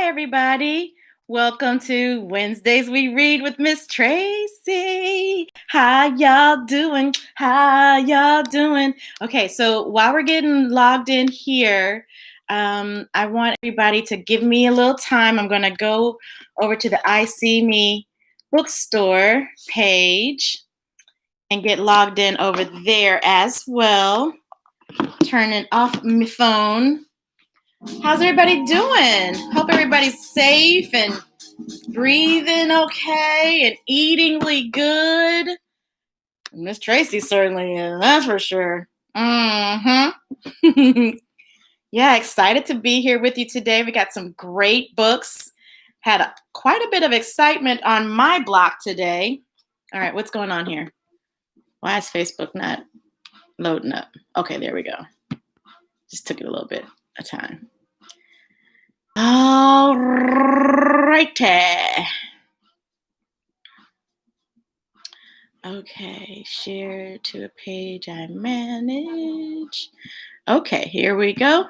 everybody. Welcome to Wednesdays We Read with Ms Tracey. How y'all doing? Okay, so while we're getting logged in here, I want everybody to give me a little time. I'm going to go over to the I See Me bookstore page and get logged in over there as well. Turning off my phone. How's everybody doing? Hope everybody's safe and breathing okay and eatingly good. Miss Tracey certainly is, that's for sure. Yeah, excited to be here with you today. We got some great books. Had quite a bit of excitement on my block today. All right, what's going on here? Why is Facebook not loading up? Okay, there we go. Just took it a little bit of time. All righty. Okay, share to a page I manage. Okay, here we go.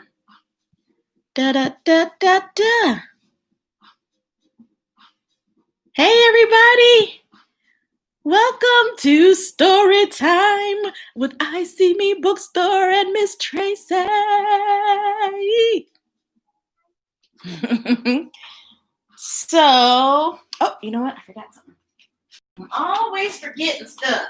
Da da da da da. Hey everybody! Welcome to StoryTime with I See Me Bookstore and Ms Tracey. So, oh, you know what? I forgot something. I'm always forgetting stuff.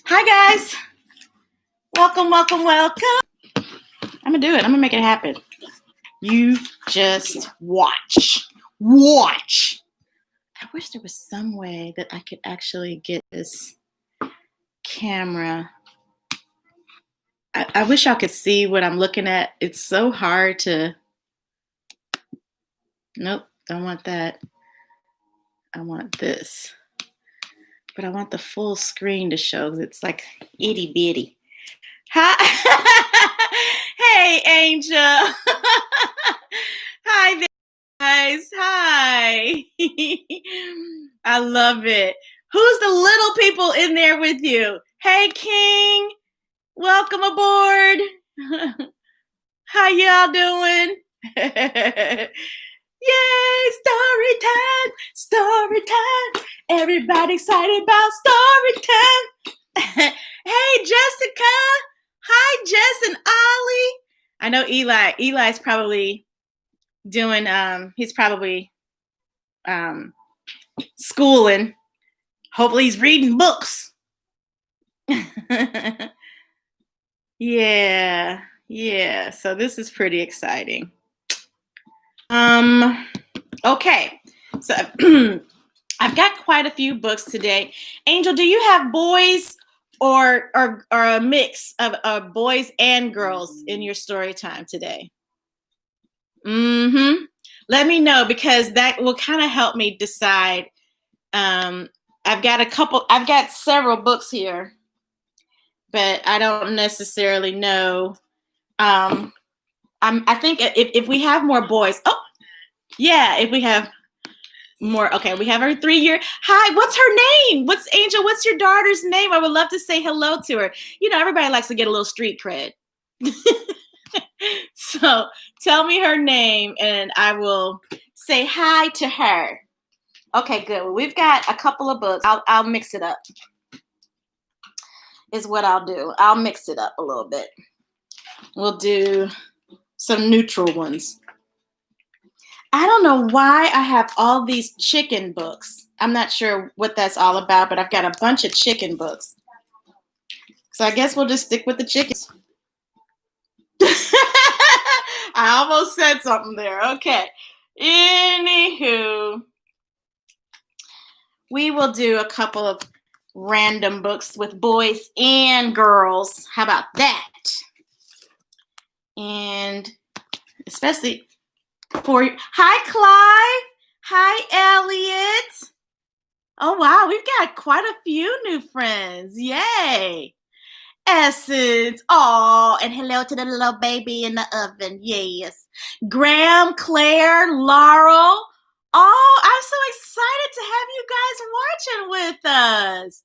Hi, guys. Welcome. I'm going to do it. I'm going to make it happen. You just watch. I wish there was some way that I could actually get this camera. I wish y'all could see what I'm looking at. It's so hard to... Nope, don't want that. I want this. But I want the full screen to show. It's like itty bitty. Hi. Hey, Angel. Hi there, guys. Hi. I love it. Who's the little people in there with you? Hey, King. Welcome aboard. How y'all doing? Yay, story time. Everybody excited about story time. Hey, Jessica. Hi, Jess and Ollie. I know Eli's probably doing, he's probably schooling. Hopefully he's reading books. Yeah. So this is pretty exciting. Okay. So I've got quite a few books today. Angel, do you have boys or a mix of boys and girls in your story time today? Let me know, because that will kind of help me decide. I've got several books here, but I don't necessarily know. I think if we have more boys, if we have more, okay, we have her 3-year. Hi, what's her name? Angel, what's your daughter's name? I would love to say hello to her. You know, everybody likes to get a little street cred. So tell me her name and I will say hi to her. Okay, good. Well, we've got a couple of books. I'll mix it up, is what I'll do. I'll mix it up a little bit. We'll do some neutral ones. I don't know why I have all these chicken books. I'm not sure what that's all about, but I've got a bunch of chicken books. So I guess we'll just stick with the chickens. I almost said something there. Okay. Anywho, we will do a couple of random books with boys and girls. How about that? And especially for you. Hi, Clive. Hi, Elliot. Oh, wow. We've got quite a few new friends. Yay. Essence. Oh, and hello to the little baby in the oven. Yes. Graham, Claire, Laurel. Oh, I'm so excited to have you guys watching with us.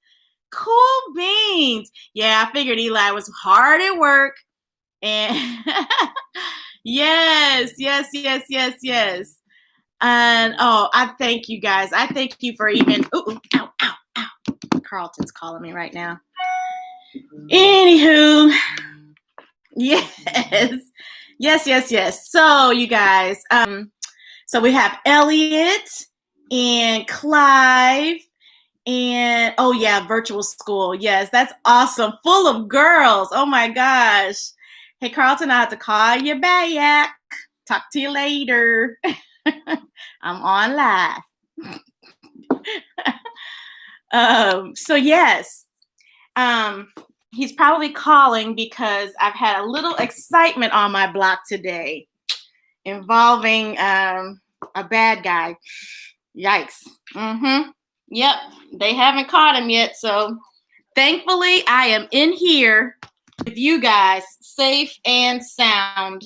Cool beans. Yeah, I figured Eli was hard at work. And yes, yes, yes, yes, yes. And oh, I thank you guys. I thank you for even. Ooh, ow, ow, ow. Carlton's calling me right now. Anywho, yes, yes, yes, yes. So you guys, so we have Elliot and Clive. And oh yeah, virtual school. Yes, that's awesome. Full of girls. Oh my gosh. Hey Carlton, I have to call you back. Talk to you later. I'm on live. So yes. He's probably calling because I've had a little excitement on my block today involving a bad guy. Yikes. Mm-hmm. Yep, they haven't caught him yet, so thankfully I am in here with you guys, safe and sound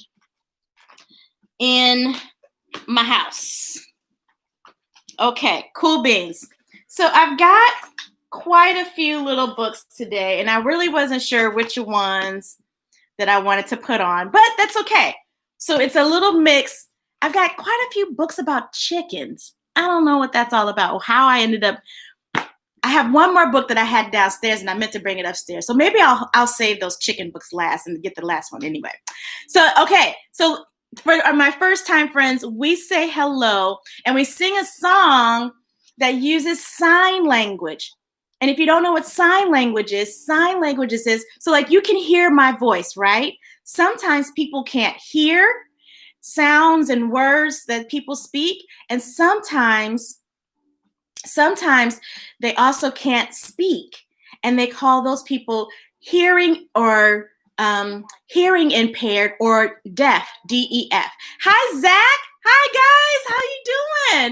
in my house. Okay, cool beans. So I've got quite a few little books today, and I really wasn't sure which ones that I wanted to put on, but that's okay. So it's a little mix. I've got quite a few books about chickens. I don't know what that's all about, or how I ended up. I have one more book that I had downstairs, and I meant to bring it upstairs. So maybe I'll save those chicken books last and get the last one anyway. So okay, so for my first time friends, we say hello and we sing a song that uses sign language. And if you don't know what sign language is so like you can hear my voice, right? Sometimes people can't hear sounds and words that people speak, and sometimes they also can't speak, and they call those people hearing or hearing impaired or deaf, DEF. Hi, Zach. Hi, guys. How you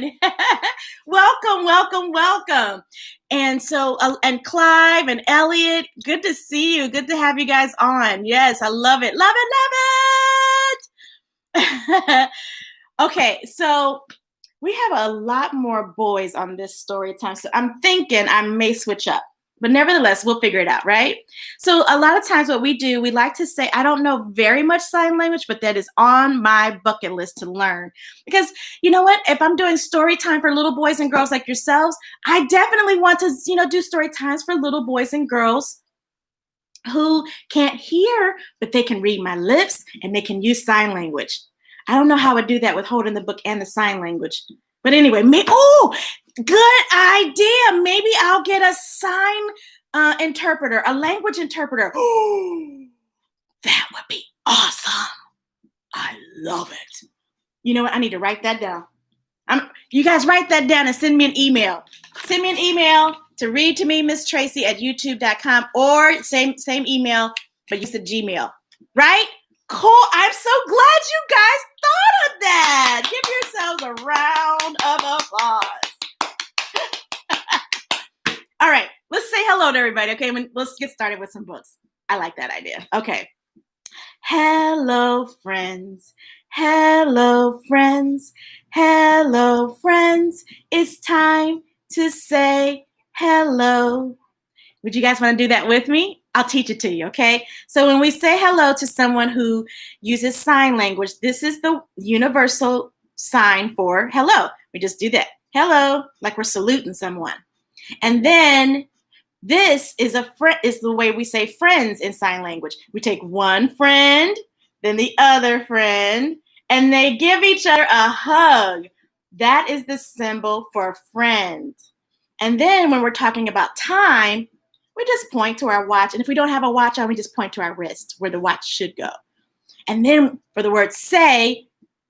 doing? Welcome, welcome, welcome. And so, and Clive and Elliot, good to see you. Good to have you guys on. Yes, I love it. Love it, love it. Okay, so we have a lot more boys on this story time, so I'm thinking I may switch up. But nevertheless, we'll figure it out, right? So a lot of times what we do, we like to say, I don't know very much sign language, but that is on my bucket list to learn. Because you know what? If I'm doing story time for little boys and girls like yourselves, I definitely want to, do story times for little boys and girls who can't hear, but they can read my lips and they can use sign language. I don't know how I do that with holding the book and the sign language. But anyway, good idea. Maybe I'll get a sign interpreter, a language interpreter. Oh, that would be awesome. I love it. You know what? I need to write that down. You guys write that down and send me an email. Send me an email to read to me, Ms Tracey at youtube.com, or same email, but use the Gmail, right? Cool. I'm so glad you guys thought of that. Give yourselves a round of applause. All right. Let's say hello to everybody. Okay. Let's get started with some books. I like that idea. Okay. Hello, friends. Hello, friends. Hello, friends. It's time to say hello. Would you guys want to do that with me? I'll teach it to you, okay? So when we say hello to someone who uses sign language, this is the universal sign for hello. We just do that. Hello, like we're saluting someone. And then this is the way we say friends in sign language. We take one friend, then the other friend, and they give each other a hug. That is the symbol for friend. And then when we're talking about time, we just point to our watch. And if we don't have a watch on, we just point to our wrist where the watch should go. And then for the word say,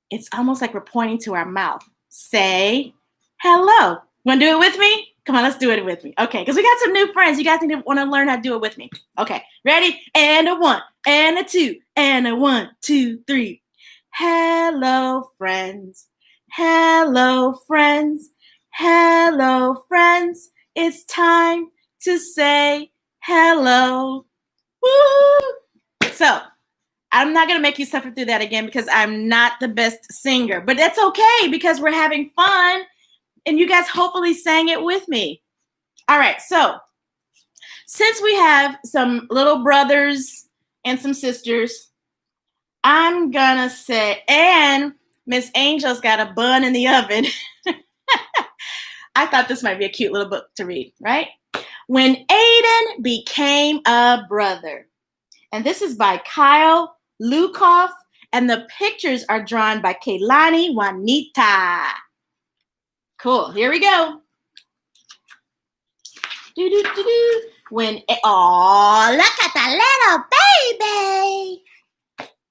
it's almost like we're pointing to our mouth. Say hello. Want to do it with me? Come on, let's do it with me. Okay, because we got some new friends. You guys want to learn how to do it with me. Okay, ready? And a 1, and a 2, and a 1, 2, 3. Hello, friends. Hello, friends. Hello, friends. It's time to say hello. Woo! So I'm not going to make you suffer through that again because I'm not the best singer. But that's okay because we're having fun and you guys hopefully sang it with me. All right, so since we have some little brothers and some sisters, I'm going to say, and Miss Angel's got a bun in the oven. I thought this might be a cute little book to read, right? When Aidan Became a Brother. And this is by Kyle Lukoff, and the pictures are drawn by Keilani Juanita. Cool, here we go. When, oh, look at the little baby.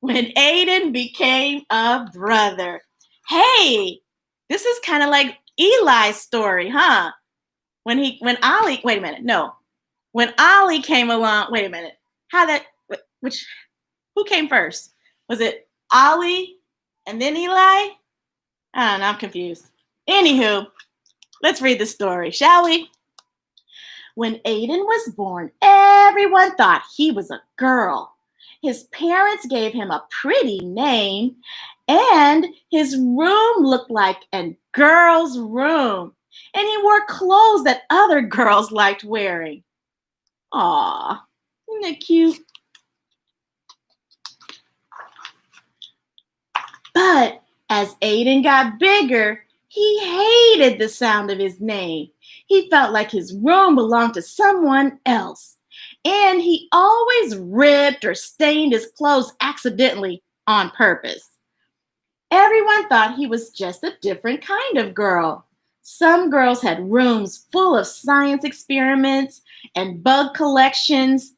When Aidan became a brother. Hey, this is kind of like Eli's story, huh? When Ollie, wait a minute, no. When Ollie came along, wait a minute. Who came first? Was it Ollie and then Eli? I don't know, I'm confused. Anywho, let's read the story, shall we? When Aiden was born, everyone thought he was a girl. His parents gave him a pretty name, and his room looked like a girl's room, and he wore clothes that other girls liked wearing. Aw, isn't that cute? But as Aiden got bigger, he hated the sound of his name. He felt like his room belonged to someone else. And he always ripped or stained his clothes accidentally on purpose. Everyone thought he was just a different kind of girl. Some girls had rooms full of science experiments and bug collections.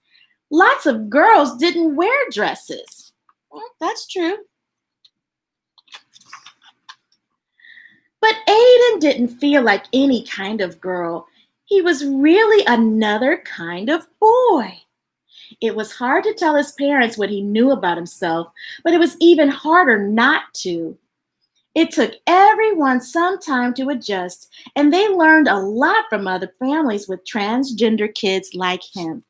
Lots of girls didn't wear dresses. Well, that's true. But Aiden didn't feel like any kind of girl. He was really another kind of boy. It was hard to tell his parents what he knew about himself, but it was even harder not to. It took everyone some time to adjust, and they learned a lot from other families with transgender kids like him.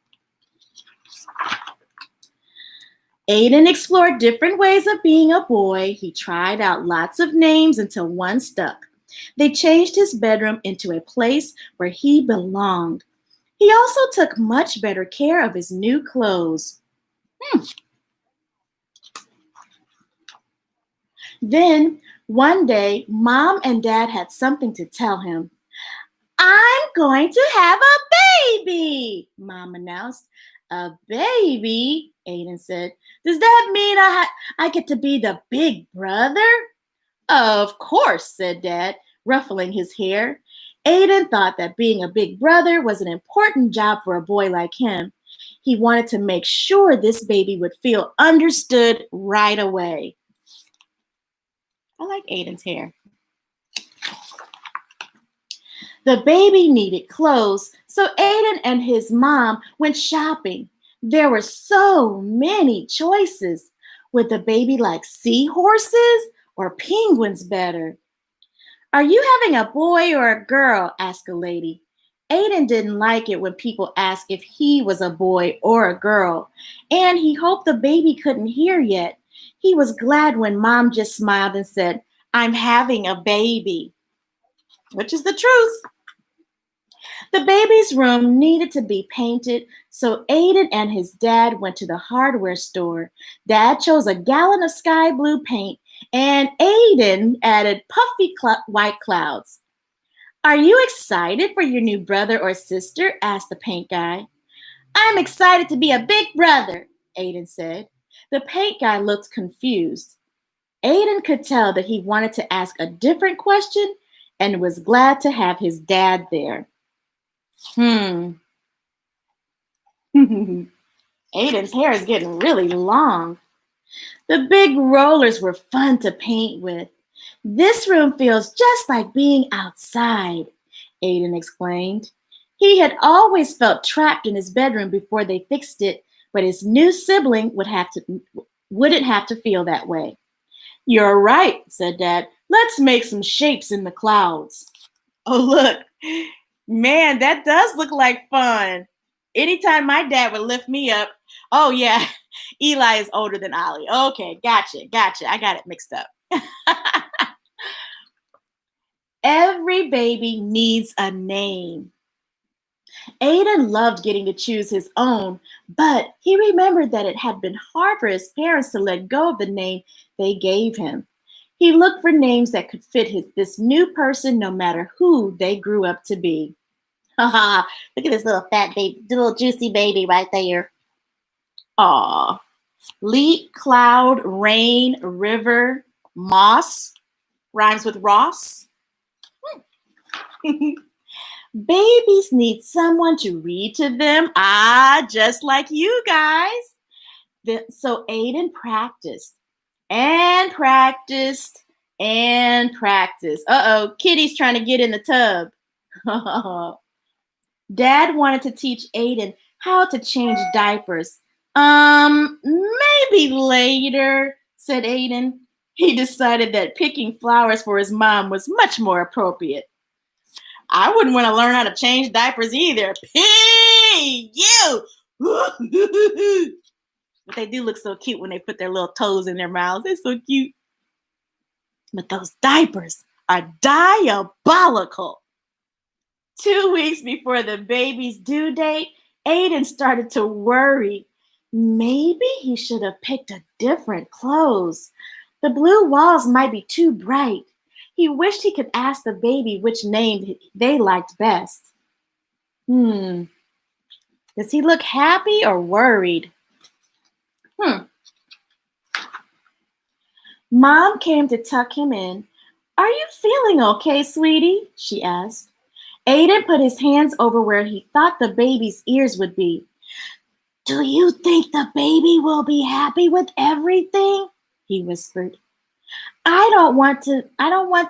Aiden explored different ways of being a boy. He tried out lots of names until one stuck. They changed his bedroom into a place where he belonged. He also took much better care of his new clothes. Then, one day, Mom and Dad had something to tell him. "I'm going to have a baby," Mom announced. "A baby?" Aiden said. "Does that mean I get to be the big brother?" "Of course," said Dad, ruffling his hair. Aiden thought that being a big brother was an important job for a boy like him. He wanted to make sure this baby would feel understood right away. I like Aiden's hair. The baby needed clothes, so Aiden and his mom went shopping. There were so many choices. Would the baby like seahorses or penguins better? "Are you having a boy or a girl?" asked a lady. Aiden didn't like it when people asked if he was a boy or a girl, and he hoped the baby couldn't hear yet. He was glad when Mom just smiled and said, "I'm having a baby," which is the truth. The baby's room needed to be painted, so Aiden and his dad went to the hardware store. Dad chose a gallon of sky blue paint, and Aiden added puffy white clouds. "Are you excited for your new brother or sister?" asked the paint guy. "I'm excited to be a big brother," Aiden said. The paint guy looked confused. Aiden could tell that he wanted to ask a different question and was glad to have his dad there. Aiden's hair is getting really long. The big rollers were fun to paint with. "This room feels just like being outside," Aiden explained. He had always felt trapped in his bedroom before they fixed it, but his new sibling wouldn't have to feel that way. "You're right," said Dad. "Let's make some shapes in the clouds." Oh, look. Man, that does look like fun. Anytime my dad would lift me up, oh yeah, Eli is older than Ollie. Okay, gotcha. I got it mixed up. Every baby needs a name. Aiden loved getting to choose his own, but he remembered that it had been hard for his parents to let go of the name they gave him. He looked for names that could fit this new person no matter who they grew up to be. Haha, look at this little fat baby, little juicy baby right there. Aw. Leap, cloud, rain, river, moss. Rhymes with Ross. Babies need someone to read to them. Just like you guys. So Aiden practiced and practiced and practiced. Uh-oh, Kitty's trying to get in the tub. Dad wanted to teach Aiden how to change diapers. Maybe later, said Aiden. He decided that picking flowers for his mom was much more appropriate. I wouldn't want to learn how to change diapers either. Hey, you! But they do look so cute when they put their little toes in their mouths. They're so cute. But those diapers are diabolical. 2 weeks before the baby's due date, Aiden started to worry. Maybe he should have picked a different clothes. The blue walls might be too bright. He wished he could ask the baby which name they liked best. Does he look happy or worried? Mom came to tuck him in. Are you feeling okay, sweetie? She asked. Aiden put his hands over where he thought the baby's ears would be. Do you think the baby will be happy with everything? He whispered. I don't want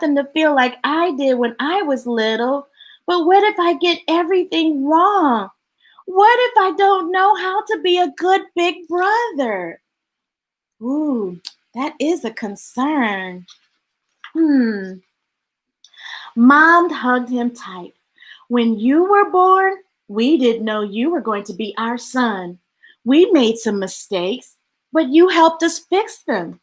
them to feel like I did when I was little. But what if I get everything wrong? What if I don't know how to be a good big brother? Ooh, that is a concern. Mom hugged him tight. When you were born, we didn't know you were going to be our son. We made some mistakes, but you helped us fix them.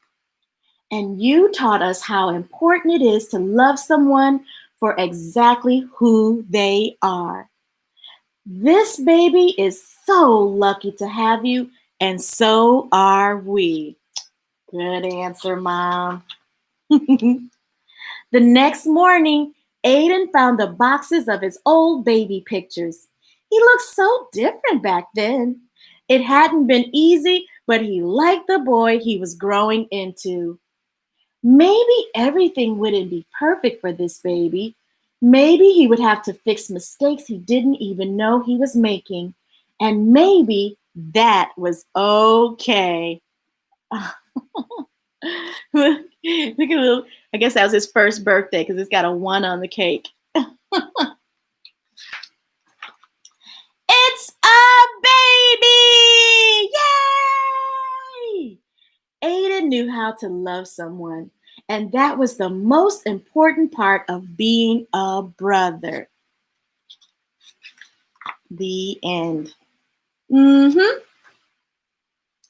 And you taught us how important it is to love someone for exactly who they are. This baby is so lucky to have you, and so are we. Good answer, Mom. The next morning, Aiden found the boxes of his old baby pictures. He looked so different back then. It hadn't been easy, but he liked the boy he was growing into. Maybe everything wouldn't be perfect for this baby. Maybe he would have to fix mistakes he didn't even know he was making. And maybe that was okay. Look at little, I guess that was his first birthday because it's got a 1 on the cake. It's a baby! Yay! Aiden knew how to love someone, and that was the most important part of being a brother. The end.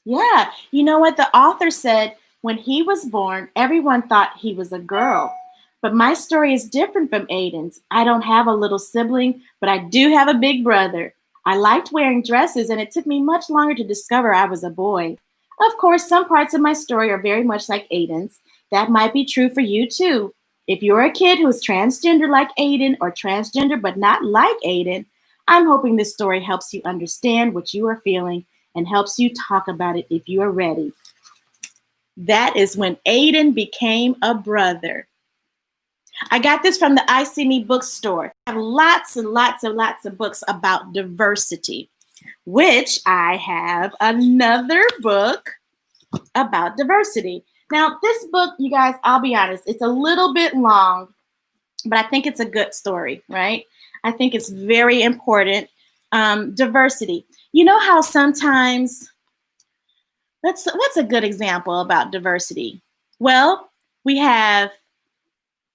Yeah, you know what the author said? When he was born, everyone thought he was a girl. But my story is different from Aiden's. I don't have a little sibling, but I do have a big brother. I liked wearing dresses, and it took me much longer to discover I was a boy. Of course, some parts of my story are very much like Aiden's. That might be true for you too. If you're a kid who is transgender like Aiden or transgender but not like Aiden, I'm hoping this story helps you understand what you are feeling and helps you talk about it if you are ready. That is when Aiden became a brother. I got this from the I See Me bookstore. I have lots and lots and lots of books about diversity, which I have another book about diversity. Now, this book, you guys, I'll be honest, it's a little bit long, but I think it's a good story, right? I think it's very important. Diversity. You know how sometimes, what's a good example about diversity? Well, we have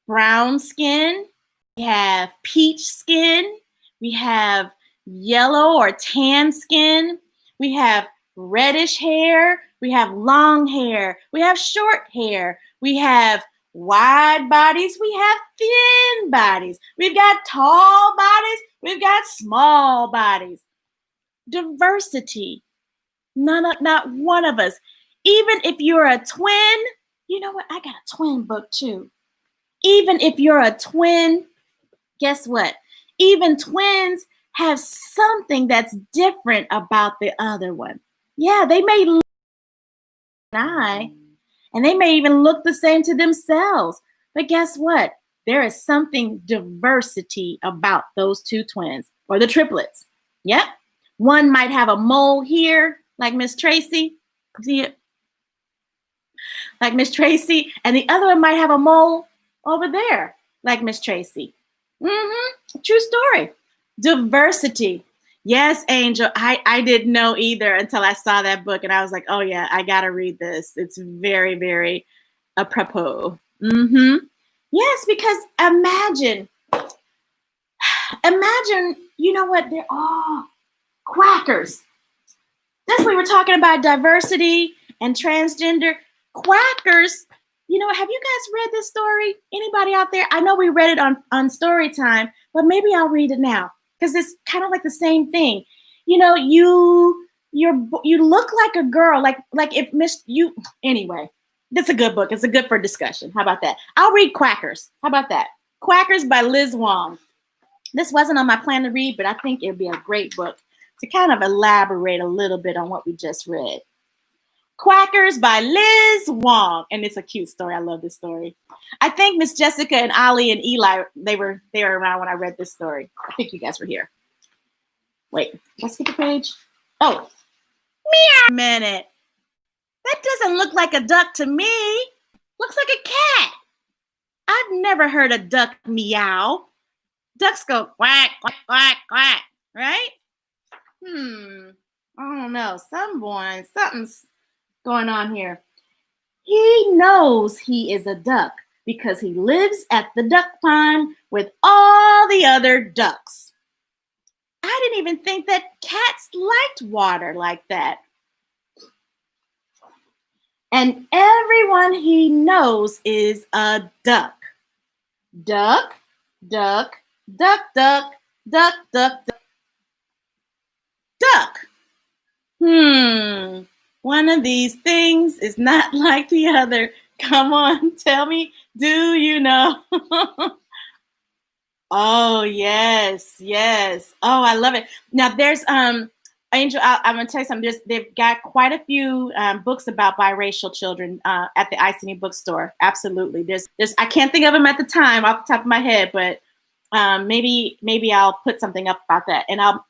brown skin, we have peach skin, we have yellow or tan skin, we have reddish hair, we have long hair, we have short hair, we have wide bodies, we have thin bodies, we've got tall bodies, we've got small bodies. Diversity. Not one of us. Even if you're a twin, you know what? I got a twin book too. Even if you're a twin, guess what? Even twins have something that's different about the other one. Yeah, they may look and they may even look the same to themselves. But guess what? There is something diversity about those two twins or the triplets. Yep. One might have a mole here, like Ms Tracey. See it? Like Ms Tracey. And the other one might have a mole over there, like Ms Tracey. True story. Diversity. Yes, Angel. I didn't know either until I saw that book, and I was like, oh yeah, I gotta read this. It's very, very apropos. Yes, because imagine, you know what? They're all Quackers. That's we were talking about diversity and transgender. Quackers. You know, have you guys read this story? Anybody out there? I know we read it on StoryTime, but maybe I'll read it now because it's kind of like the same thing. You know, you look like a girl, like if Miss you anyway. That's a good book. It's a good for discussion. How about that? I'll read Quackers. How about that? Quackers by Liz Wong. This wasn't on my plan to read, but I think it'd be a great book to kind of elaborate a little bit on what we just read. Quackers by Liz Wong. And it's a cute story. I love this story. I think Miss Jessica and Ollie and Eli, they were around when I read this story. I think you guys were here. Wait, let's get the page. Oh, meow. A minute. That doesn't look like a duck to me. Looks like a cat. I've never heard a duck meow. Ducks go quack, quack, quack, quack, right? I don't know. Something's going on here. He knows he is a duck because he lives at the duck pond with all the other ducks. I didn't even think that cats liked water like that. And everyone he knows is a duck. Duck, duck, duck, duck, duck, duck, duck. Duck. One of these things is not like the other. Come on, tell me, do you know? Oh, yes. Oh, I love it. Now there's Angel, I'm gonna tell you something. They've got quite a few books about biracial children at the ICME bookstore. Absolutely. There's I can't think of them at the time off the top of my head, but maybe I'll put something up about that. And I'll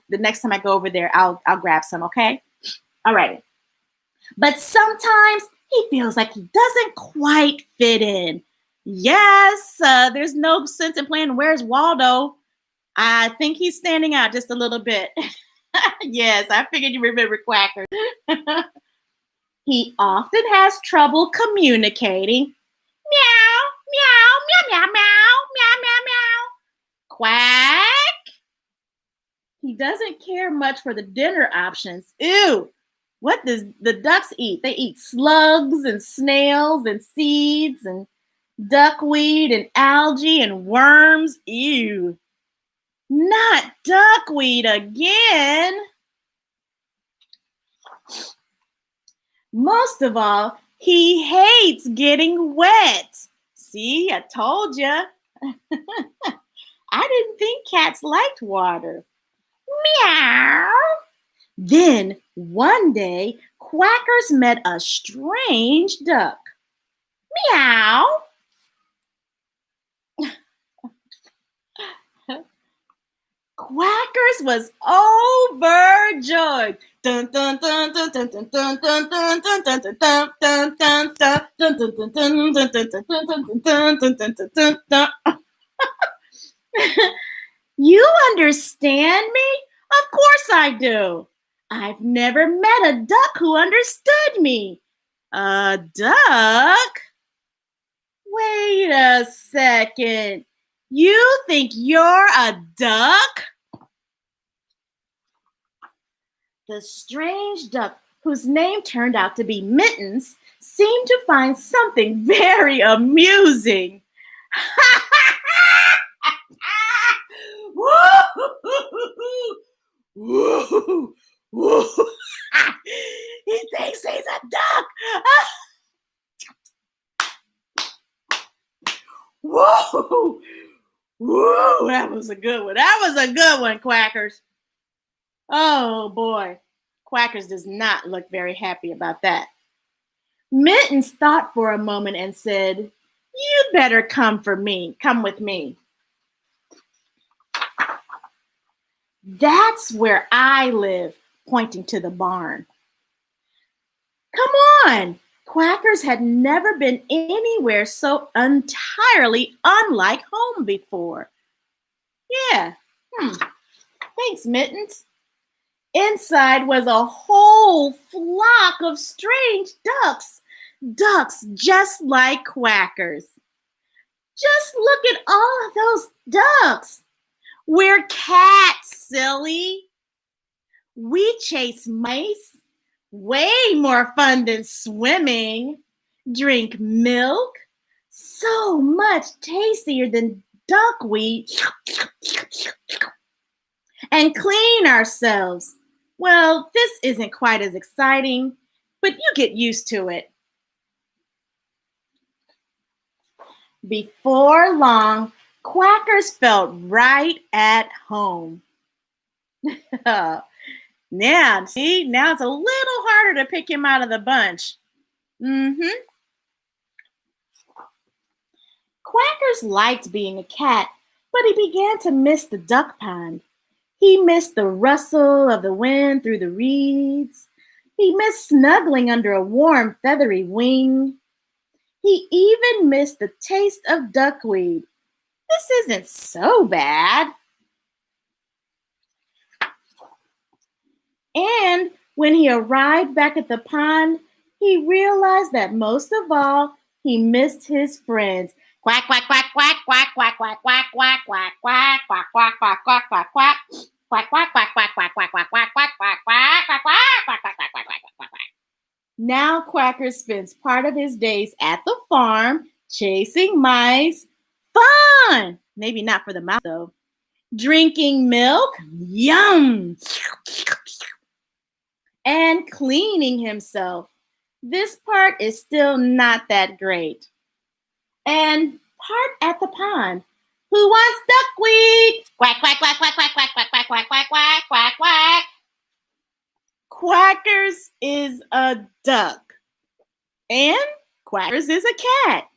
the next time I go over there, I'll grab some, okay? All right. But sometimes he feels like he doesn't quite fit in. Yes, there's no sense in playing Where's Waldo. I think he's standing out just a little bit. Yes, I figured you remember Quackers. He often has trouble communicating. Meow, meow, meow, meow, meow, meow, meow, meow. Quack. He doesn't care much for the dinner options. Ew. What does the ducks eat? They eat slugs and snails and seeds and duckweed and algae and worms. Ew. Not duckweed again. Most of all, he hates getting wet. See, I told you. I didn't think cats liked water. Meow. Then one day, Quackers met a strange duck. Meow. Quackers was overjoyed. Dun dun dun dun dun dun dun dun dun dun dun dun dun dun dun dun dun. You understand me? Of course I do. I've never met a duck who understood me. A duck? Wait a second. You think you're a duck? The strange duck, whose name turned out to be Mittens, seemed to find something very amusing. Woo! Woo! He thinks he's a duck. Woo! Woo! That was a good one. That was a good one, Quackers. Oh boy. Quackers does not look very happy about that. Mittens thought for a moment and said, "You better come with me. That's where I live," pointing to the barn. Come on! Quackers had never been anywhere so entirely unlike home before. Yeah. Thanks, Mittens. Inside was a whole flock of strange ducks. Ducks just like Quackers. Just look at all of those ducks. We're cats, silly. We chase mice. Way more fun than swimming. Drink milk. So much tastier than duckweed. And clean ourselves. Well, this isn't quite as exciting, but you get used to it. Before long, Quackers felt right at home. Now it's a little harder to pick him out of the bunch. Quackers liked being a cat, but he began to miss the duck pond. He missed the rustle of the wind through the reeds. He missed snuggling under a warm, feathery wing. He even missed the taste of duckweed. This isn't so bad. And when he arrived back at the pond, he realized that most of all, he missed his friends. Quack, quack, quack, quack, quack, quack, quack, quack, quack, quack, quack, quack, quack, quack, quack, quack, quack. Quack, quack, quack, quack, quack, quack, quack, quack, quack, quack, quack, quack, quack, quack, quack, quack, quack, quack, quack, quack. Now Quacker spends part of his days at the farm chasing mice. Fun! Maybe not for the mouth though. Drinking milk. Yum! And cleaning himself. This part is still not that great. And part at the pond. Who wants duckweed? Quack, quack, quack, quack, quack, quack, quack, quack, quack, quack, quack, quack, quack. Quackers is a duck. And Quackers is a cat.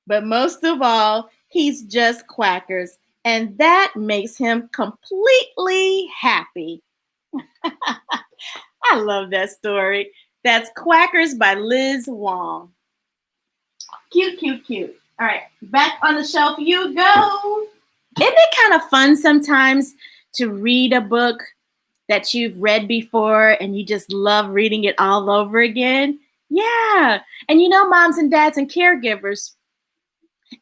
But most of all, he's just Quackers. And that makes him completely happy. I love that story. That's Quackers by Liz Wong. Cute, cute, cute. All right, back on the shelf you go. Isn't it kind of fun sometimes to read a book that you've read before and you just love reading it all over again? Yeah. And you know, moms and dads and caregivers,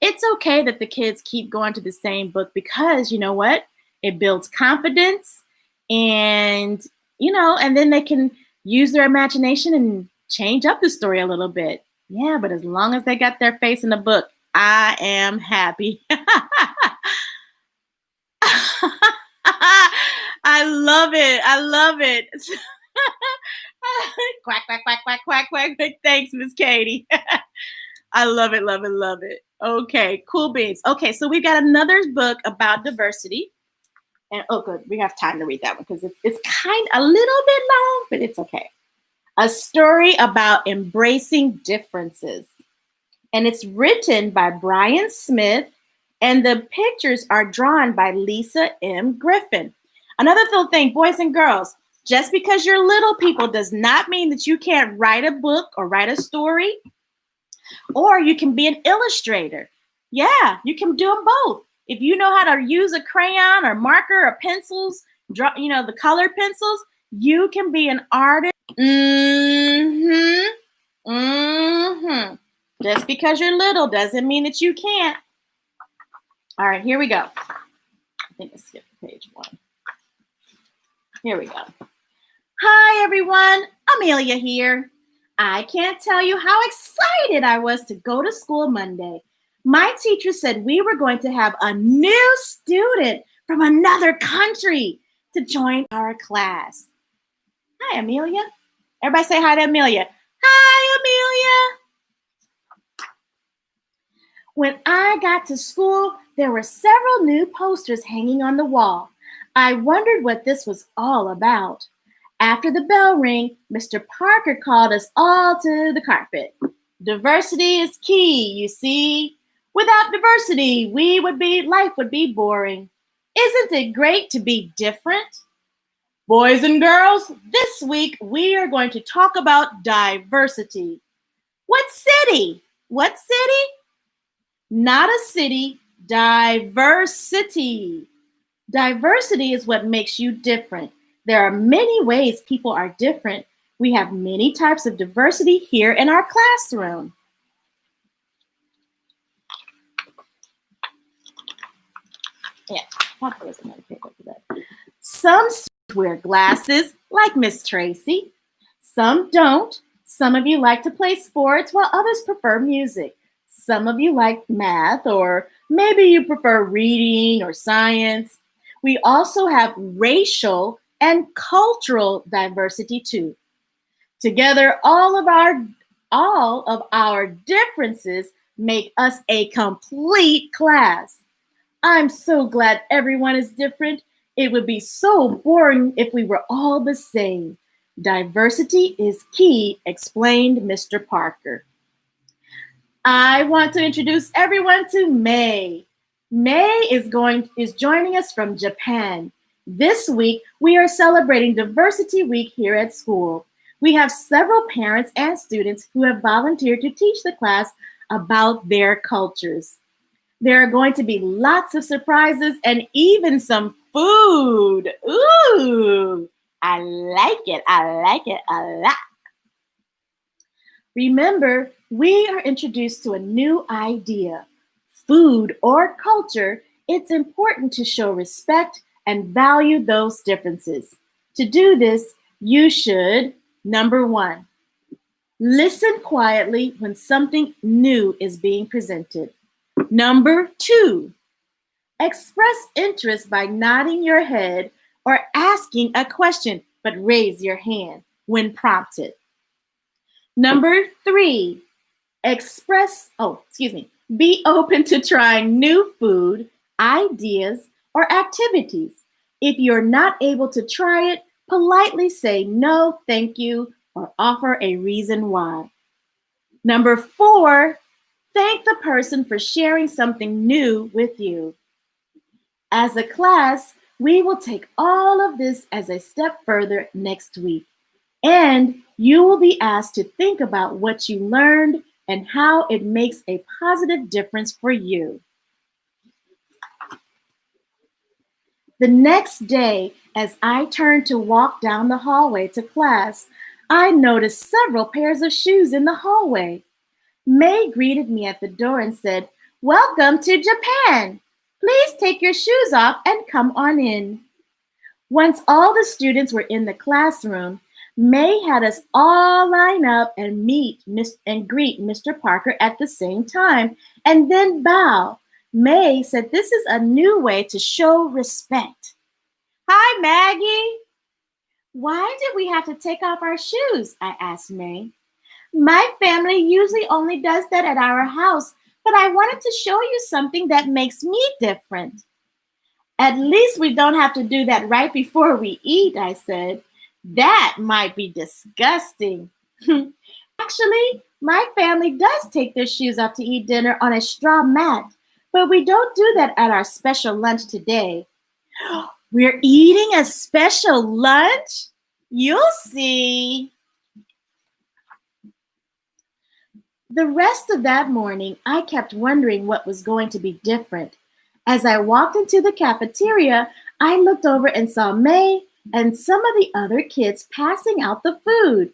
it's okay that the kids keep going to the same book because you know what? It builds confidence and, and then they can use their imagination and change up the story a little bit. Yeah, but as long as they got their face in the book, I am happy. I love it. I love it. Quack, quack, quack, quack, quack, quack. Thanks, Miss Katie. I love it, love it, love it. Okay, cool beans. Okay, so we've got another book about diversity. And oh, good, we have time to read that one because it's kind of a little bit long, but it's okay. A story about embracing differences. And it's written by Bryan Smith, and the pictures are drawn by Lisa M. Griffin. Another little thing, boys and girls, just because you're little people does not mean that you can't write a book or write a story, or you can be an illustrator. Yeah, you can do them both. If you know how to use a crayon or marker or pencils, draw, the color pencils, you can be an artist. Just because you're little doesn't mean that you can't. All right, here we go. I think I skipped page 1. Here we go. Hi, everyone. Amelia here. I can't tell you how excited I was to go to school Monday. My teacher said we were going to have a new student from another country to join our class. Hi, Amelia. Everybody say hi to Amelia. Hi, Amelia. When I got to school, there were several new posters hanging on the wall. I wondered what this was all about. After the bell rang, Mr. Parker called us all to the carpet. Diversity is key, you see. Without diversity, life would be boring. Isn't it great to be different? Boys and girls, this week we are going to talk about diversity. What city? What city? Not a city, diversity. Diversity is what makes you different. There are many ways people are different. We have many types of diversity here in our classroom. Some students wear glasses, like Ms. Tracey. Some don't. Some of you like to play sports while others prefer music. Some of you like math, or maybe you prefer reading or science. We also have racial and cultural diversity too. Together, all of our differences make us a complete class. I'm so glad everyone is different. It would be so boring if we were all the same. Diversity is key, explained Mr. Parker. I want to introduce everyone to May. May is joining us from Japan. This week, we are celebrating Diversity Week here at school. We have several parents and students who have volunteered to teach the class about their cultures. There are going to be lots of surprises and even some food. Ooh, I like it. I like it a lot. Remember, we are introduced to a new idea. Food or culture, it's important to show respect and value those differences. To do this, you should, number one, listen quietly when something new is being presented. Number two, express interest by nodding your head or asking a question, but raise your hand when prompted. Number three, be open to trying new food, ideas, or activities. If you're not able to try it, politely say no, thank you, or offer a reason why. Number four, thank the person for sharing something new with you. As a class, we will take all of this as a step further next week. And you will be asked to think about what you learned and how it makes a positive difference for you. The next day, as I turned to walk down the hallway to class, I noticed several pairs of shoes in the hallway. May greeted me at the door and said, "Welcome to Japan. Please take your shoes off and come on in." Once all the students were in the classroom, May had us all line up and greet Mr. Parker at the same time and then bow. May said this is a new way to show respect. "Hi, Maggie." "Why did we have to take off our shoes?" I asked May. "My family usually only does that at our house, but I wanted to show you something that makes me different." "At least we don't have to do that right before we eat," I said. "That might be disgusting." "Actually, my family does take their shoes off to eat dinner on a straw mat, but we don't do that at our special lunch today." "We're eating a special lunch? You'll see." The rest of that morning, I kept wondering what was going to be different. As I walked into the cafeteria, I looked over and saw May and some of the other kids passing out the food.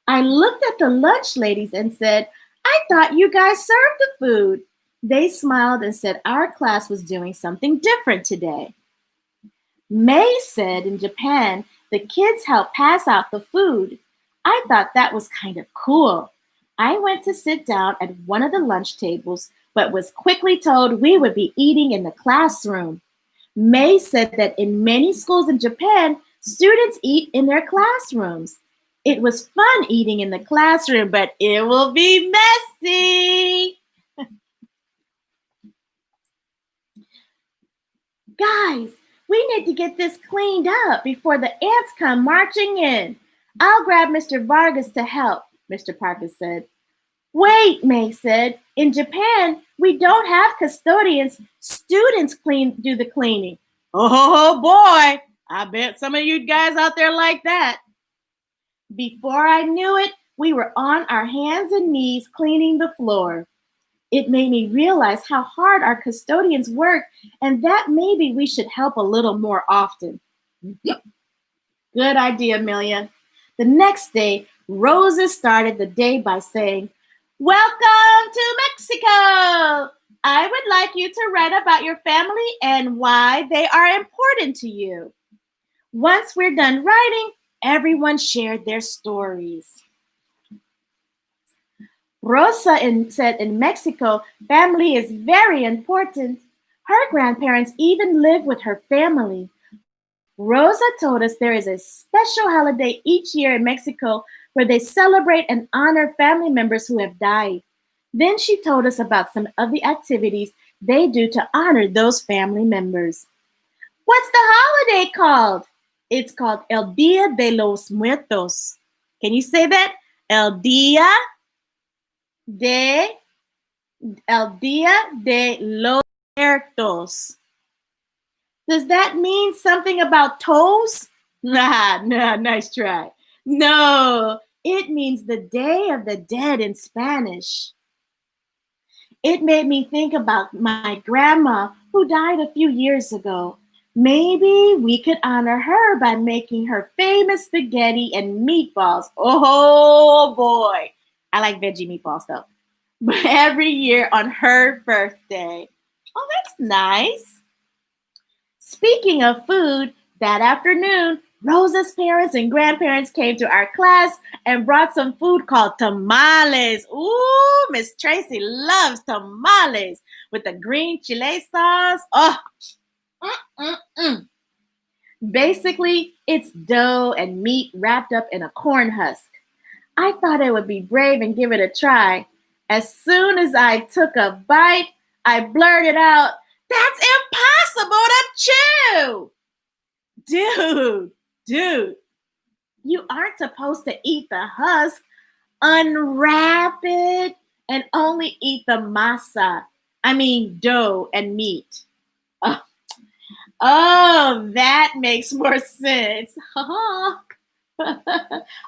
I looked at the lunch ladies and said, "I thought you guys served the food." They smiled and said our class was doing something different today. May said in Japan, the The kids helped pass out the food. I thought that was kind of cool. I went to sit down at one of the lunch tables, but was quickly told we would be eating in the classroom. May said that in many schools in Japan, students eat in their classrooms. It was fun eating in the classroom, but it will be messy. Guys, we need to get this cleaned up before the ants come marching in. I'll grab Mr. Vargas to help, Mr. Parker said. Wait, May said. In Japan, we don't have custodians. Students do the cleaning. Oh boy, I bet some of you guys out there like that. Before I knew it, we were on our hands and knees cleaning the floor. It made me realize how hard our custodians work and that maybe we should help a little more often. Good idea, Amelia. The next day, Rosa started the day by saying, Welcome to Mexico! I would like you to write about your family and why they are important to you. Once we're done writing, everyone shared their stories. Rosa said in Mexico, family is very important. Her grandparents even live with her family. Rosa told us there is a special holiday each year in Mexico where they celebrate and honor family members who have died. Then she told us about some of the activities they do to honor those family members. What's the holiday called? It's called El Dia de los Muertos. Can you say that? El Dia de los Muertos. Does that mean something about toes? Nah, nice try. No, it means the Day of the Dead in Spanish. It made me think about my grandma who died a few years ago. Maybe we could honor her by making her famous spaghetti and meatballs. Oh boy, I like veggie meatballs though. But every year on her birthday. Oh, that's nice. Speaking of food, that afternoon, Rosa's parents and grandparents came to our class and brought some food called tamales. Ooh, Ms. Tracey loves tamales with the green chile sauce. Oh, Basically, it's dough and meat wrapped up in a corn husk. I thought I would be brave and give it a try. As soon as I took a bite, I blurted out, "That's impossible to chew!" Dude, you aren't supposed to eat the husk. Unwrap it and only eat the masa. I mean dough and meat. Oh, that makes more sense.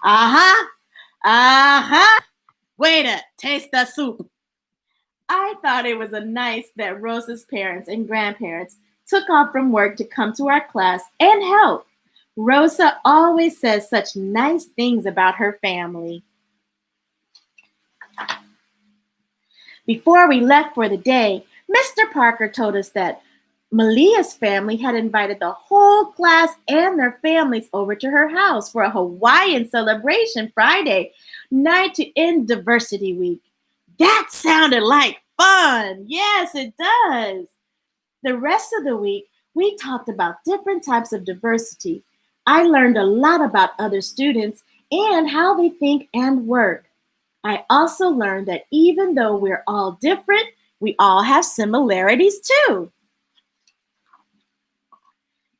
Aha. Waiter, taste the soup. I thought it was nice that Rosa's parents and grandparents took off from work to come to our class and help. Rosa always says such nice things about her family. Before we left for the day, Mr. Parker told us that Malia's family had invited the whole class and their families over to her house for a Hawaiian celebration Friday night to end Diversity Week. That sounded like fun. Yes, it does. The rest of the week, we talked about different types of diversity. I learned a lot about other students and how they think and work. I also learned that even though we're all different, we all have similarities too.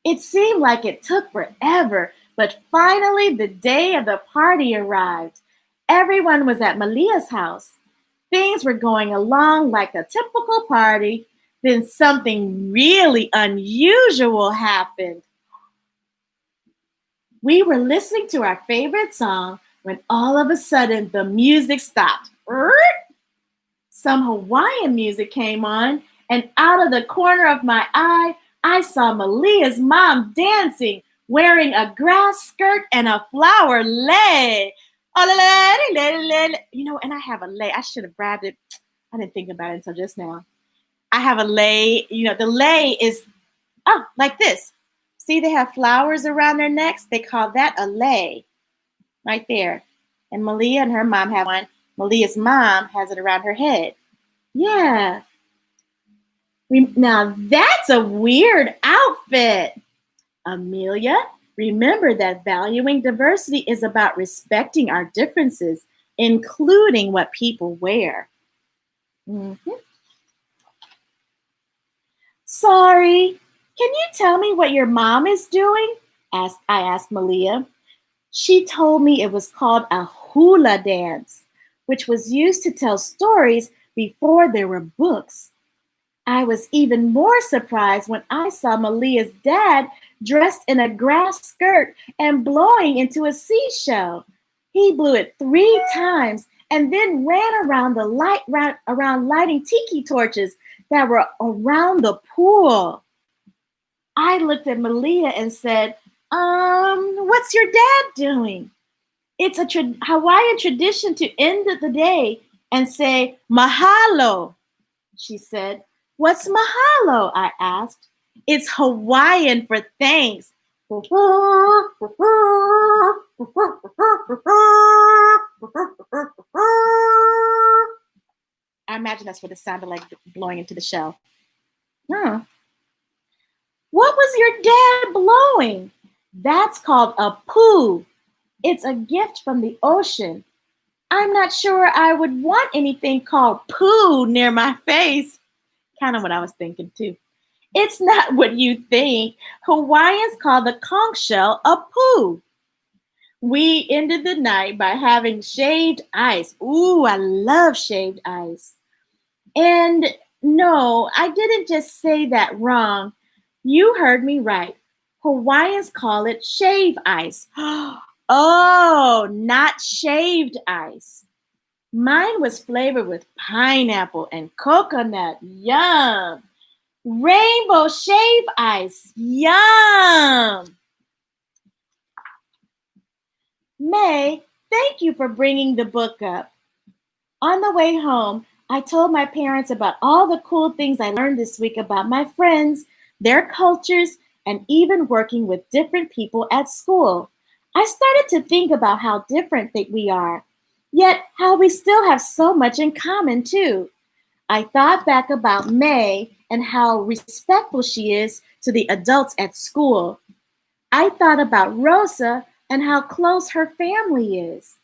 It seemed like it took forever, but finally the day of the party arrived. Everyone was at Malia's house. Things were going along like a typical party. Then something really unusual happened. We were listening to our favorite song when all of a sudden the music stopped. Some Hawaiian music came on, and out of the corner of my eye, I saw Malia's mom dancing, wearing a grass skirt and a flower lei. And I have a lei. I should have grabbed it. I didn't think about it until just now. I have a lei. The lei is, like this. See, they have flowers around their necks. They call that a lei, right there. And Malia and her mom have one. Malia's mom has it around her head. Yeah. Now that's a weird outfit. Amelia, remember that valuing diversity is about respecting our differences, including what people wear. Mm-hmm. Sorry, can you tell me what your mom is doing? I asked Malia. She told me it was called a hula dance, which was used to tell stories before there were books. I was even more surprised when I saw Malia's dad dressed in a grass skirt and blowing into a seashell. He blew it 3 times and then ran around around lighting tiki torches that were around the pool. I looked at Malia and said, what's your dad doing? It's a Hawaiian tradition to end the day and say, mahalo, she said. What's mahalo? I asked. It's Hawaiian for thanks. I imagine that's what it sounded like blowing into the shell. Huh. What was your dad blowing? That's called a poo. It's a gift from the ocean. I'm not sure I would want anything called poo near my face. Kind of what I was thinking too. It's not what you think. Hawaiians call the conch shell a poo. We ended the night by having shaved ice. Ooh, I love shaved ice. And no, I didn't just say that wrong. You heard me right. Hawaiians call it shave ice. Oh, not shaved ice. Mine was flavored with pineapple and coconut. Yum. Rainbow shave ice. Yum. May, thank you for bringing the book up. On the way home, I told my parents about all the cool things I learned this week about my friends, their cultures, and even working with different people at school. I started to think about how different we are, yet how we still have so much in common too. I thought back about May and how respectful she is to the adults at school. I thought about Rosa and how close her family is.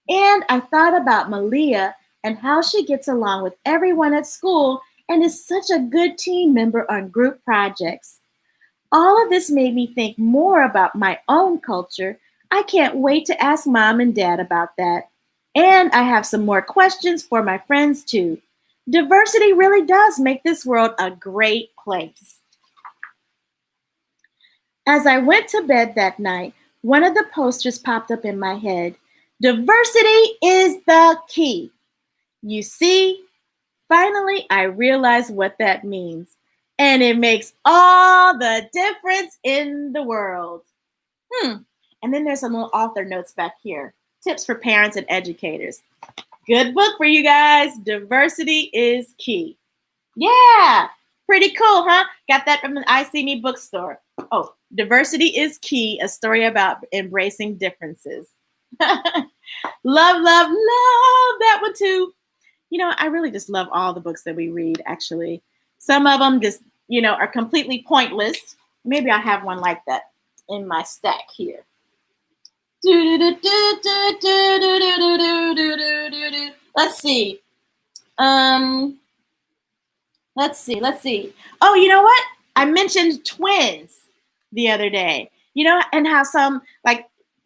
And I thought about Malia and how she gets along with everyone at school and is such a good team member on group projects. All of this made me think more about my own culture. I can't wait to ask Mom and Dad about that. And I have some more questions for my friends too. Diversity really does make this world a great place. As I went to bed that night, one of the posters popped up in my head. Diversity is the key. You see, finally I realized what that means. And it makes all the difference in the world. And then there's some little author notes back here. Tips for parents and educators. Good book for you guys. Diversity is key. Yeah, pretty cool, huh? Got that from the I See Me bookstore. Oh, Diversity is Key, a story about embracing differences. Love, love, love that one too. You know, I really just love all the books that we read, actually. Some of them just, are completely pointless. Maybe I have one like that in my stack here. Let's see. Let's see. Oh, you know what? I mentioned twins the other day. And how some,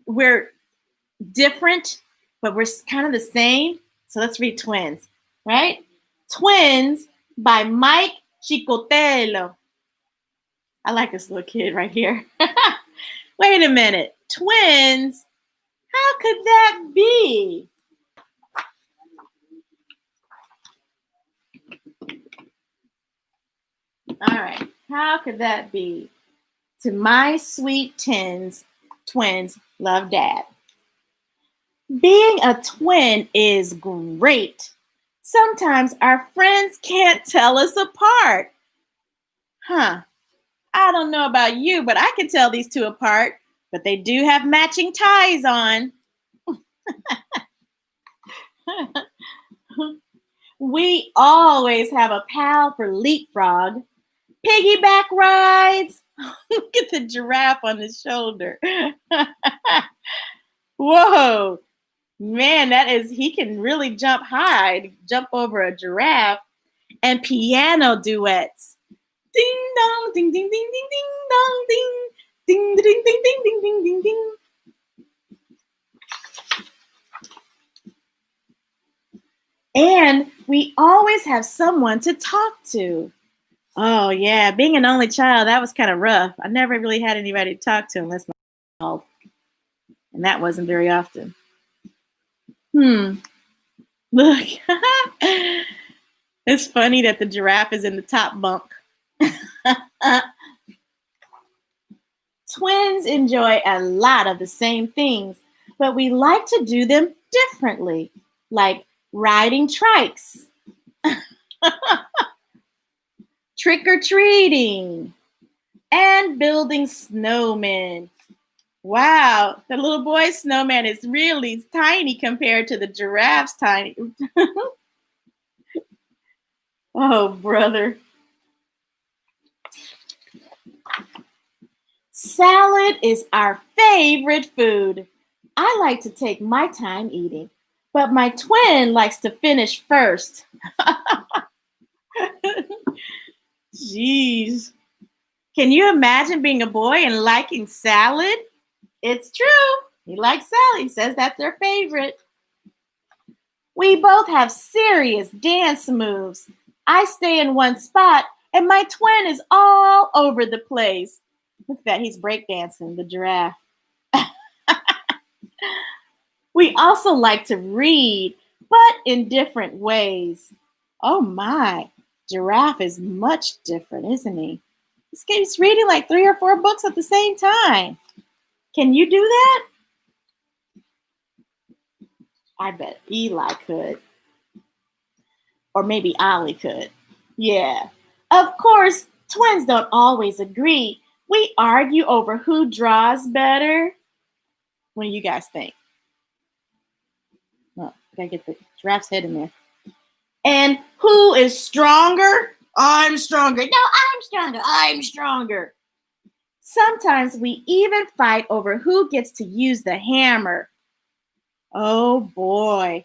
we're different, but we're kind of the same. So let's read Twins, right? Twins by Mike Ciccotello. I like this little kid right here. Wait a minute. Twins? How could that be? All right. How could that be? To my sweet twins love Dad. Being a twin is great. Sometimes our friends can't tell us apart. I I don't know about you, but I can tell these two apart. But they do have matching ties on. We always have a pal for leapfrog. Piggyback rides. Look at the giraffe on his shoulder. Whoa. Man, he can really jump high, jump over a giraffe. And piano duets. Ding dong, ding ding ding ding ding dong ding. Ding ding ding ding ding ding ding ding. And we always have someone to talk to. Oh yeah, being an only child, that was kind of rough. I never really had anybody to talk to unless my child. And that wasn't very often. Look. It's funny that the giraffe is in the top bunk. Twins enjoy a lot of the same things, but we like to do them differently, like riding trikes, trick-or-treating, and building snowmen. Wow, the little boy's snowman is really tiny compared to the giraffe's tiny. Oh, brother. Salad is our favorite food. I like to take my time eating, but my twin likes to finish first. Jeez. Can you imagine being a boy and liking salad? It's true. He likes salad. He says that's their favorite. We both have serious dance moves. I stay in one spot and my twin is all over the place. Look at that. He's breakdancing, the giraffe. We also like to read, but in different ways. Oh my, Giraffe is much different, isn't he? He's reading like 3 or 4 books at the same time. Can you do that? I bet Eli could. Or maybe Ollie could. Yeah. Of course, twins don't always agree. We argue over who draws better. What do you guys think? Oh, gotta get the giraffe's head in there. And who is stronger? I'm stronger. No, I'm stronger. I'm stronger. Sometimes we even fight over who gets to use the hammer. Oh boy.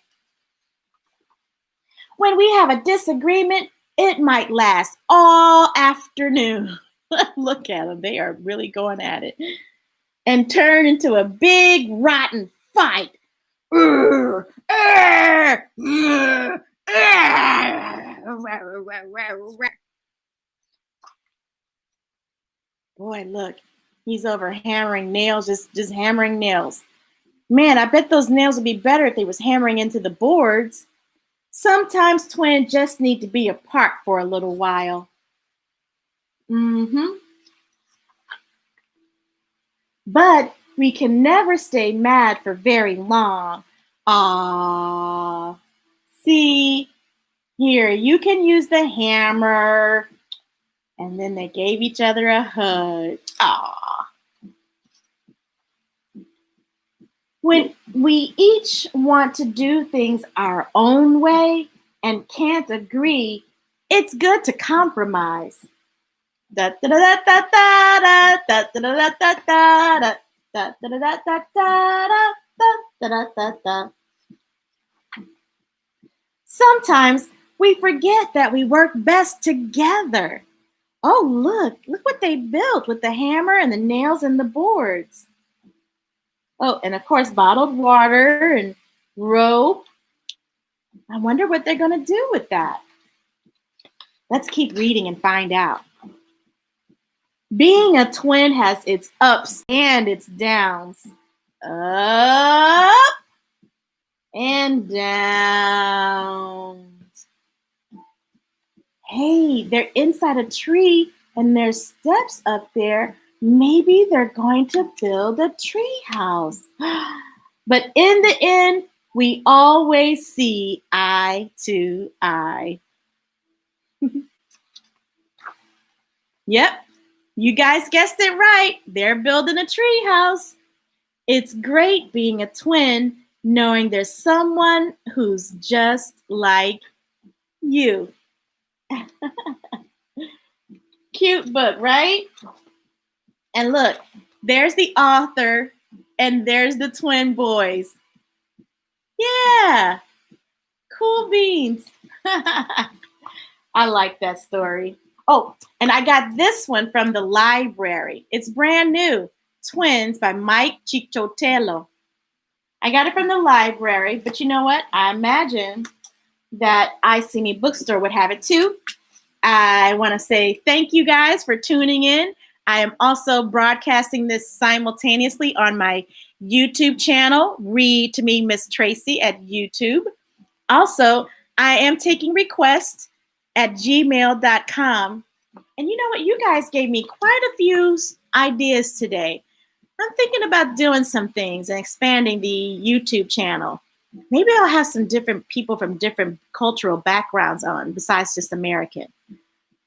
When we have a disagreement, it might last all afternoon. Look at them. They are really going at it. And turn into a big rotten fight. Boy, look. He's over hammering nails, just hammering nails. Man, I bet those nails would be better if they was hammering into the boards. Sometimes twins just need to be apart for a little while. But we can never stay mad for very long. Ah, see, here, you can use the hammer. And then they gave each other a hug. Ah. When we each want to do things our own way and can't agree, it's good to compromise. Sometimes we forget that we work best together. Oh, look what they built with the hammer and the nails and the boards. Oh, and of course, bottled water and rope. I wonder what they're going to do with that. Let's keep reading and find out. Being a twin has its ups and its downs. Up and down. Hey, they're inside a tree and there's steps up there. Maybe they're going to build a tree house. But in the end, we always see eye to eye. Yep, You guys guessed it right. They're building a tree house. It's great being a twin, knowing there's someone who's just like you. Cute book, right? And look, there's the author and there's the twin boys. Yeah, cool beans. I like that story. Oh, and I got this one from the library. It's brand new. Twins by Mike Ciccotello. I got it from the library, but you know what? I imagine that I See Me Bookstore would have it too. I want to say thank you guys for tuning in. I am also broadcasting this simultaneously on my YouTube channel, Read to Me Ms Tracey at YouTube. Also, I am taking requests at gmail.com. And you know what? You guys gave me quite a few ideas today. I'm thinking about doing some things and expanding the YouTube channel. Maybe I'll have some different people from different cultural backgrounds on besides just American.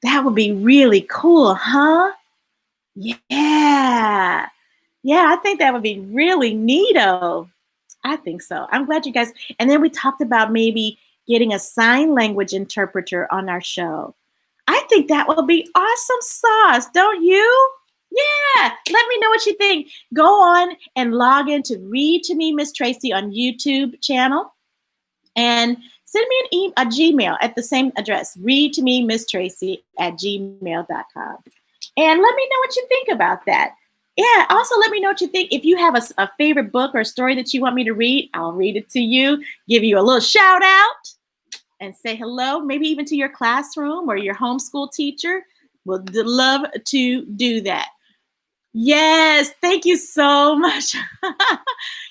That would be really cool, huh? Yeah. Yeah, I think that would be really neato. I think so. I'm glad you guys. And then we talked about maybe getting a sign language interpreter on our show. I think that will be awesome sauce, don't you? Yeah. Let me know what you think. Go on and log in to Read to Me Ms Tracey on YouTube channel and send me a Gmail at the same address, Read to Me Ms Tracey at gmail.com. And let me know what you think about that. Yeah, also let me know what you think. If you have a favorite book or story that you want me to read, I'll read it to you, give you a little shout out, and say hello, maybe even to your classroom or your homeschool teacher. Would love to do that. Yes, thank you so much.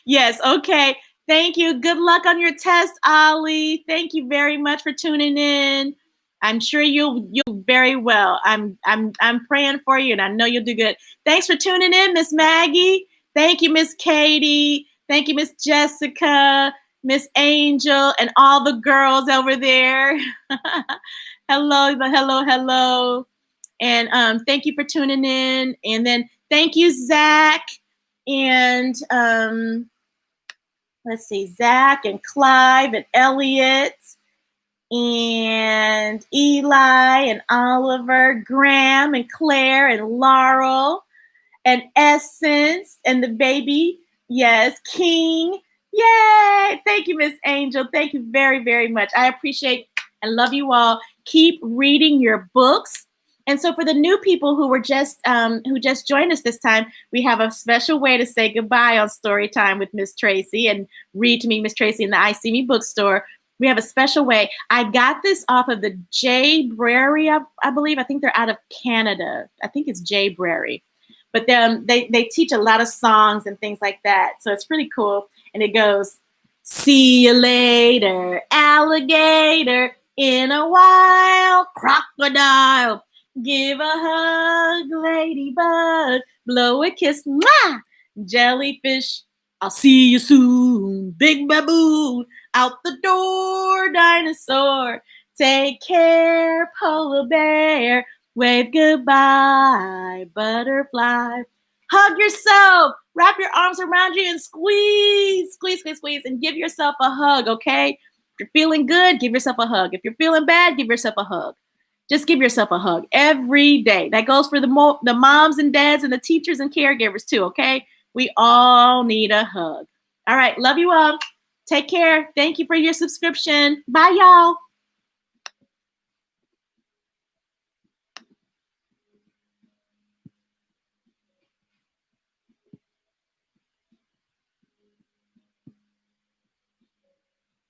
Yes, okay. Thank you. Good luck on your test, Ollie. Thank you very much for tuning in. I'm sure you'll do very well. I'm praying for you, and I know you'll do good. Thanks for tuning in, Miss Maggie. Thank you, Miss Katie. Thank you, Miss Jessica, Miss Angel, and all the girls over there. Hello. And thank you for tuning in. And then thank you, Zach. And let's see, Zach and Clive and Elliot and Eli and Oliver, Graham and Claire and Laurel and Essence and the baby, yes, King. Yay! Thank you, Miss Angel. Thank you very, very much. I appreciate and love you all. Keep reading your books. And so for the new people who just joined us this time, we have a special way to say goodbye on Storytime with Ms Tracey and Read to Me Ms Tracey in the I See Me bookstore. We have a special way. I got this off of the J Brary, I believe. I think they're out of Canada. I think it's J Brary. But they teach a lot of songs and things like that. So it's pretty cool. And it goes, see you later, alligator, in a while, crocodile. Give a hug, ladybug, blow a kiss, mwah! Jellyfish, I'll see you soon, big baboon, out the door, dinosaur, take care, polar bear, wave goodbye, butterfly. Hug yourself, wrap your arms around you and squeeze, and give yourself a hug, okay? If you're feeling good, give yourself a hug. If you're feeling bad, give yourself a hug. Just give yourself a hug every day. That goes for the moms and dads and the teachers and caregivers too, okay? We all need a hug. All right, love you all. Take care. Thank you for your subscription. Bye, y'all.